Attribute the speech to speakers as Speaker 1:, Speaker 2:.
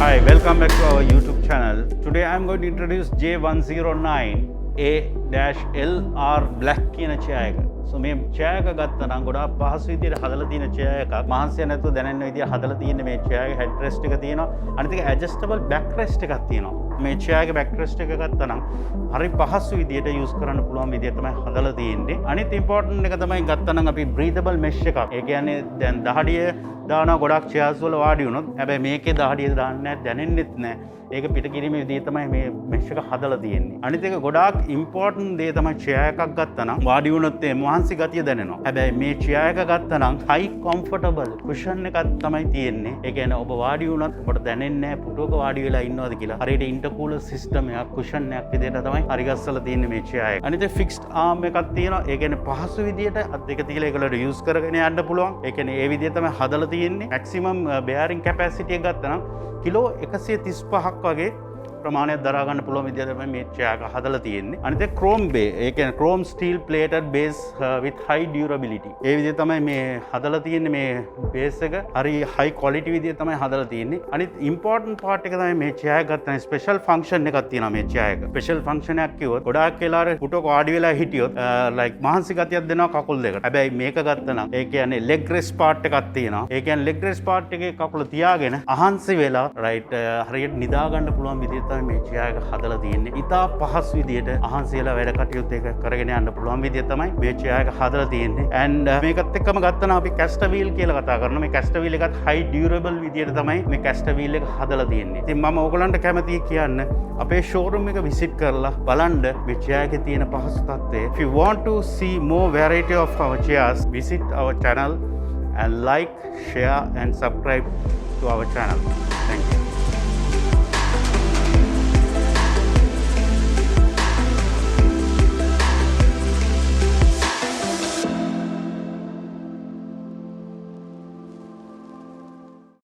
Speaker 1: Hi, welcome back to our YouTube channel. Today I am going to introduce J109A-LR Black කියන chair එක. So මේ chair එක ගත්තා නම් ගොඩාක් පහසු විදිහට හදලා තියෙන chair එකක්. මහන්සිය නැතුව දැනෙන්න විදිහ හදලා තියෙන මේ chair එකේ head rest එක තියෙනවා. අනිත් එක adjustable back rest එකක් තියෙනවා. මේ chair එකේ back rest එක ගත්තා නම් හරි පහසු විදිහට use කරන්න පුළුවන් විදිහ තමයි හදලා තියෙන්නේ. අනිත් important එක තමයි ගත්තා නම් අපි breathable mesh එකක්. ඒ කියන්නේ දැන් දහඩිය දානවා ගොඩක් chairs වල වාඩි වුණොත්. හැබැයි මේකේ දහඩිය දාන්නේ නැහැ, දැනෙන්නෙත් නැහැ. ඒක පිට කිරීමේ විදිහ තමයි මේ mesh එක හදලා තියෙන්නේ. අනිත් එක ගොඩාක් important දේ තමයි chair එකක් ගත්තා නම් වාඩි වුණොත් ඒ මහන්සි ගතිය දැනෙනවා. හැබැයි මේ chair එක ගත්තා නම් high comfortable cushion එකක් තමයි තියෙන්නේ. ඒ කියන්නේ ඔබ වාඩි වුණොත් ඔබට දැනෙන්නේ නැහැ පුටුවක වාඩි වෙලා ඉන්නවද කියලා. හරියට intercooler system එකක් cushion එකක් විදිහට තමයි හරි ගස්සලා තියෙන්නේ මේ chair එක. අනිත් එක fixed arm එකක් තියෙනවා. ඒ කියන්නේ පහසු විදිහට අත් දෙක තියලා ඒකට use කරගෙන යන්න පුළුවන්. ඒ කියන්නේ ඒ විදිහ තමයි හදලා තියෙන්නේ. maximum bearing capacity එක ගත්තා නම් කිලෝ 135ක් වගේ ප්‍රමාණයක් දරා ගන්න පුළුවන් විදිහට තමයි මේ chair එක හදලා තියෙන්නේ. අනිත් එක chrome base, ඒ කියන්නේ chrome steel plated base with high durability. ඒ විදිහ තමයි මේ හදලා තියෙන්නේ මේ base එක. හරි high quality විදිහ තමයි හදලා තියෙන්නේ. අනිත් important part එක තමයි මේ chair එක ගන්න special function එකක් තියෙනවා මේ chair එක. special function එකක් කිව්වොත් ගොඩාක් වෙලාවට පුටුවක වාඩි වෙලා හිටියොත් like මහන්සි ගතියක් දෙනවා කකුල් දෙකට. හැබැයි මේක ගත්තා නම් ඒ කියන්නේ leg rest part එකක් තියෙනවා. ඒ කියන්නේ leg rest part එකේ කකුල තියාගෙන අහන්සි වෙලා right හරියට නිදා ගන්න පුළුවන් විදිහ තමයි මේ chair එක හදලා තියෙන්නේ. ඉතා පහසු විදිහට අහන්සියලා වැඩ කටයුතු එක කරගෙන යන්න පුළුවන් විදිහ තමයි මේ chair එක හදලා තියෙන්නේ. and මේකත් එක්කම ගත්තා අපි caster wheel කියලා කතා කරනවා. මේ caster wheel එකත් high durable විදිහට තමයි මේ caster wheel එක හදලා තියෙන්නේ. ඉතින් මම ඕගලන්ට කැමතියි කියන්න අපේ showroom එක visit කරලා බලන්න මේ chair එකේ තියෙන පහසු තත්ත්වය. If you want to see more variety of our chairs, visit our channel and like, share and subscribe to our channel. Thank you.